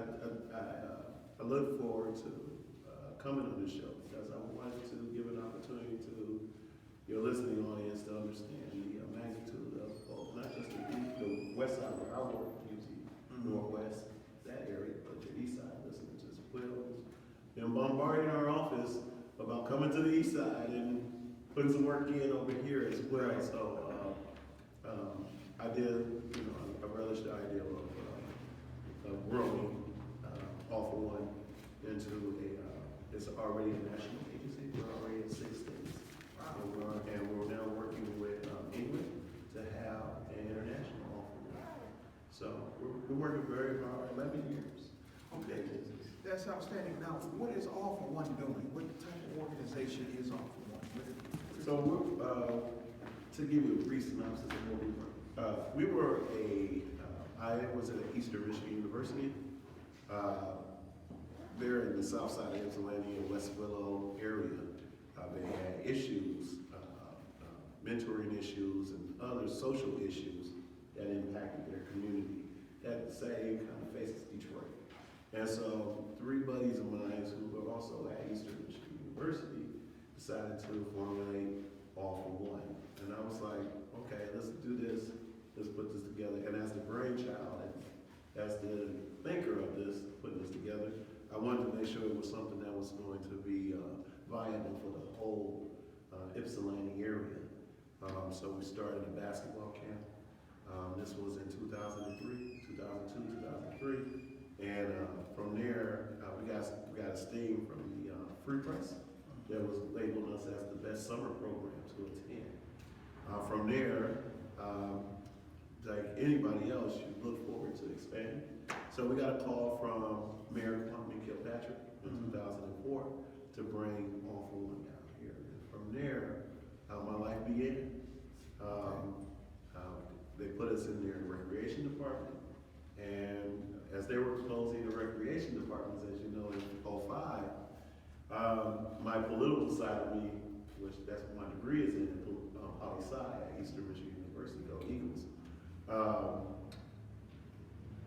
I look forward to coming on this show because I wanted to give an opportunity to your listening audience to understand the magnitude of both, not just the west side where I work, usually northwest, that area, but the east side listeners as well. Been bombarding our office about coming to the east side and putting some work in over here as well. Right. So I did, I relished the idea of growing All for One into it's already a national agency. We're already in 6 states. Wow. And we're now working with England to have an international All for One. So we're working very hard, 11 years. Okay, that's outstanding. Now, what is All for One doing? What type of organization is All for One? So to give you a brief synopsis of what we were I was at Eastern Michigan University. They're in the south side of Ypsilanti and West Willow area. They had issues, mentoring issues and other social issues that impacted their community at the same kind of face as Detroit. And so 3 buddies of mine who were also at Eastern Michigan University decided to formulate All for One. And I was like, okay, let's do this. Let's put this together. And as the brainchild and as the thinker of this, putting this together, I wanted to make sure it was something that was going to be viable for the whole Ypsilanti area. So we started a basketball camp. This was in 2002, 2003. And from there, we got a sting from the Free Press that was labeled us as the best summer program to attend. From there, like anybody else, you look forward to expanding. So we got a call from Mayor Plumlee Kilpatrick in 2004 to bring All for One down here. And from there, my life began. They put us in their recreation department, and as they were closing the recreation departments, as you know, in 2005, my political side of me, which that's what my degree is in, poli-sci at Eastern Michigan University, go Eagles.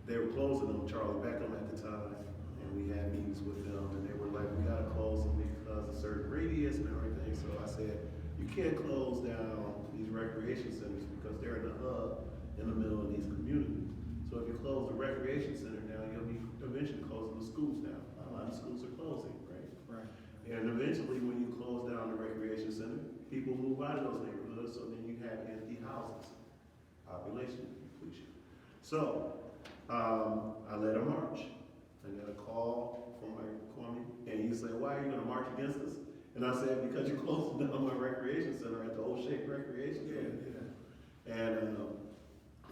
They were closing them, Charlie Beckham at the time, and we had meetings with them, and they were like, we gotta close them because of certain radius and everything. So I said, you can't close down these recreation centers because they're in the hub in the middle of these communities. So if you close the recreation center down, you'll be eventually closing the schools down. A lot of schools are closing, right? Right. And eventually when you close down the recreation center, people move out of those neighborhoods, so then you have empty houses, population depletion. So I led a march. I got a call from my Kwame, and he said, why are you gonna march against us? And I said, because you closed down my recreation center at the Old Shake Recreation Center. Yeah. And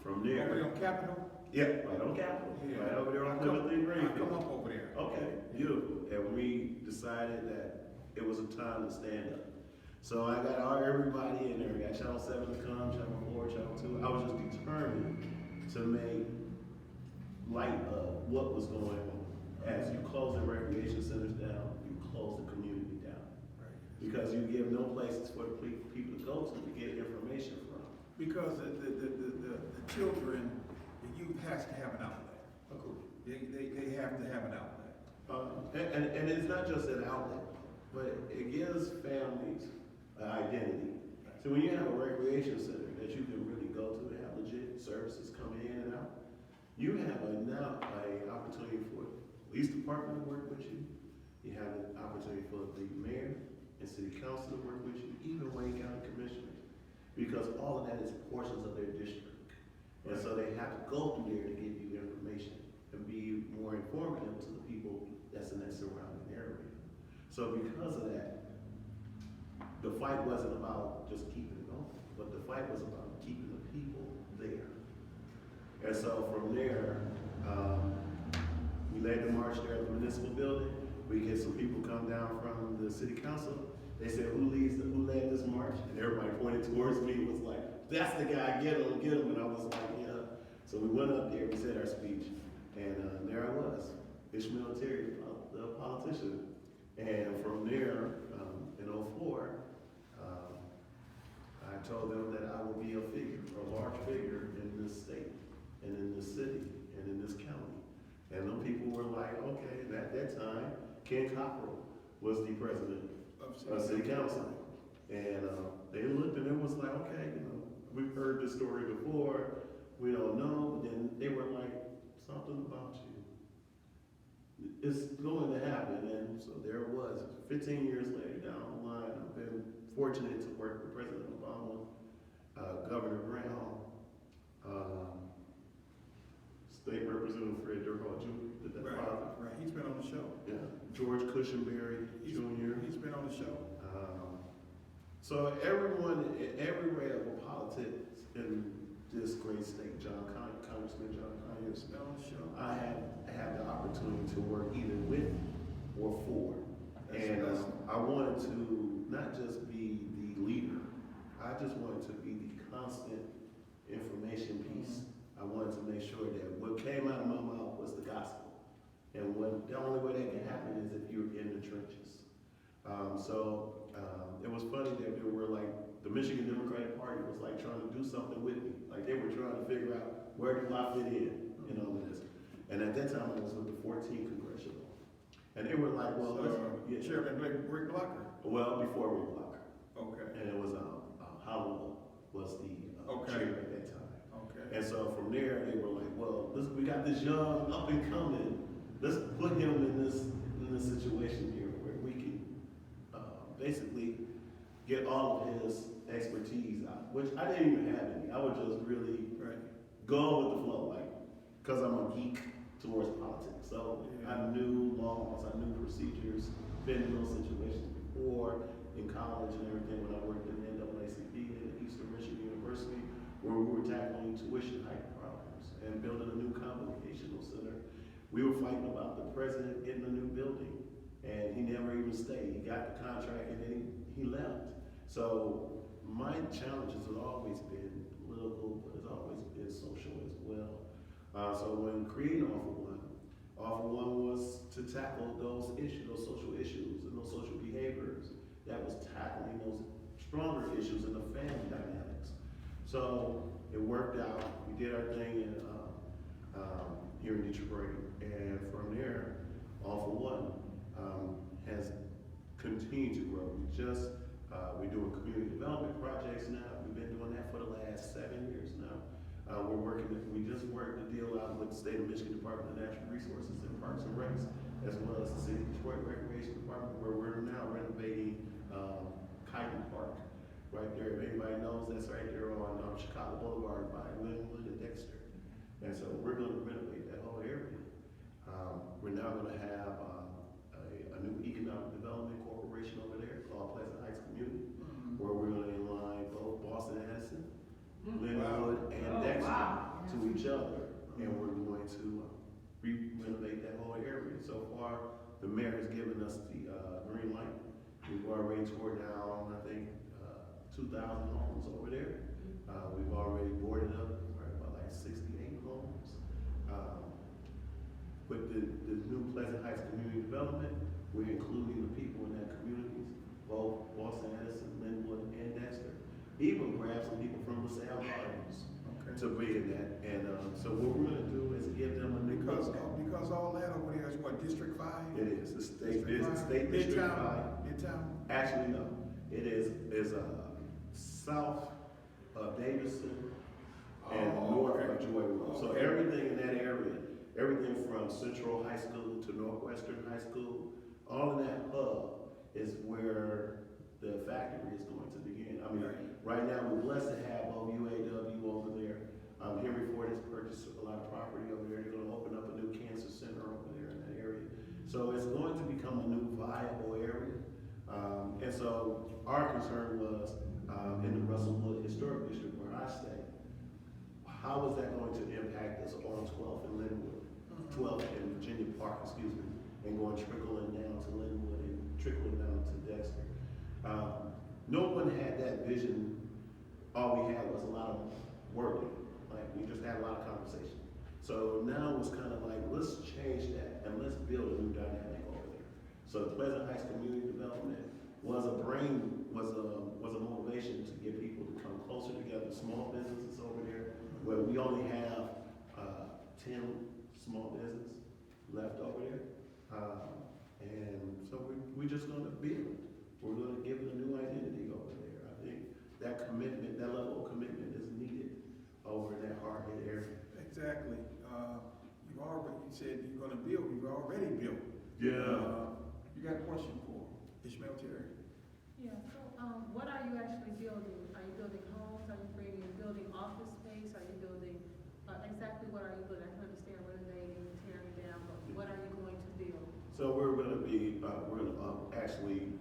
from there. Over on Capitol? Yeah, right on Capitol. Yeah. Right over there on I come Greenfield. up over there. Okay, beautiful. And we decided that it was a time to stand up. So I got everybody in there. I got Channel 7 to come, Channel 4, Channel 2. I was just determined to make light of what was going on. As you close the recreation centers down, you close the community down. Right. Because you give no places for the people to go to get information from. Because the children, the youth has to have an outlet. Agreed. They have to have an outlet. And it's not just an outlet, but it gives families an identity. So when you have a recreation center that you can really go to and have legit services coming in and out, you have now an opportunity for the police department to work with you. You have an opportunity for the mayor and city council to work with you, even Wayne County commissioners, because all of that is portions of their district. And so they have to go through there to give you information and be more informative to the people that's in that surrounding area. So because of that, the fight wasn't about just keeping it going, but the fight was about keeping the people there. And so from there, we led the march there at the municipal building. We get some people come down from the city council. They said, who led this march? And everybody pointed towards me, was like, that's the guy, get him, get him. And I was like, yeah. So we went up there, we said our speech, and there I was, Ishmael, the politician. And from there, in 2004, I told them that I would be a figure, a large figure in this state, and in this city, and in this county. And them people were that time, Ken Cockrell was the president of City Council. And they looked and it was like, okay, you know, we've heard this story before, we don't know, but then they were like, something about you. It's going to happen, and so there it was. 15 years later down the line, I've been fortunate to work with President Obama, Governor Brown, State Representative Fred Durhall Jr., Right, he's been on the show. yeah, George Cushionberry Jr. He's been on the show. So everyone, every ray of politics in this great state, Congressman John Conyers, Been on the show. I have the opportunity to work either with or for. And I wanted to not just be the leader, I just wanted to be the constant information piece. I wanted to make sure that what came out of my mouth was the gospel. And the only way that can happen is if you're in the trenches. It was funny that they were like, the Michigan Democratic Party was like trying to do something with me. Like they were trying to figure out where do I fit in all of this. And at that time I was with the 14th Congressional. And they were like, well, Chairman Rick Blocker. Well, before Rick Blocker. Okay. And it was Hollow was the chair at that time. Okay. And so from there they were like, well, we got this young up and coming. Let's put him in this situation here where we can basically get all of his expertise out, which I didn't even have any. I would just really go with the flow, like, because I'm a geek towards politics. So I knew laws, I knew procedures, been in those situations before in college and everything when I worked in the NAACP and Eastern Michigan University, where we were tackling tuition hike problems and building a new convocational center. We were fighting about the president getting a new building, and he never even stayed. He got the contract and then he left. So my challenges have always been political, but it's always been social as well. So when creating Offer One was to tackle those issues, those social issues and those social behaviors that was tackling those stronger issues in the family dynamics. So it worked out. We did our thing in here in Detroit, and from there, Offer One has continued to grow. We're doing community development projects now. We've been doing that for the last 7 years now. We just worked a deal out with the State of Michigan Department of Natural Resources and Parks and Recs, as well as the City of Detroit Recreation Department, where we're now renovating Kylie Park. Right there, if anybody knows, that's right there on Chicago Boulevard by Linwood and Dexter. And so we're going to renovate that whole area. We're now going to have a new economic development corporation over there called Pleasant Heights Community, where we're going to align both Boston Addison, Linwood, and Dexter to each other, and we're going to renovate that whole area. So far, the mayor has given us the green light. We've already tore down, I think, 2,000 homes over there. We've already boarded up about like 68 homes. With the new Pleasant Heights Community Development, we're including the people in that communities, both Boston Addison, Linwood, and Dexter. Even grab some people from LaSalle Gardens to be in that. And so what we're gonna do is give them a new Because all that over there is what, District 5? It is, the state District 5. Midtown? Actually, no, it is south of Davidson and north of Joy Road. So everything in that area, everything from Central High School to Northwestern High School, all of that hub is where the factory is going to begin. I mean, right now we're blessed to have both UAW over there. Henry Ford has purchased a lot of property over there. They're gonna open up a new cancer center over there in that area. So it's going to become a new viable area. And so our concern was in the Russellwood Historic District where I stay, how is that going to impact us on 12th and Linwood, 12th and Virginia Park, and going trickling down to Linwood and trickling down to Dexter. No one had that vision. All we had was a lot of wording. Like we just had a lot of conversation. So now it's kind of like, let's change that and let's build a new dynamic over there. So the Pleasant Heights Community Development was a motivation to get people to come closer together, small businesses over there, where we only have 10 small businesses left over there. And so we're just gonna build. We're gonna give it a new identity over there. I think that commitment, that level of commitment is needed over in that hard-hit area. Exactly. You said you're gonna build, you've already built. Yeah. You got a question for Ishmael Terry? Yeah, so, what are you actually building? Are you building homes? Are you building office space? Are you building, exactly what are you building? I can understand renovating, tearing down, but what are you going to build? So we're gonna be, actually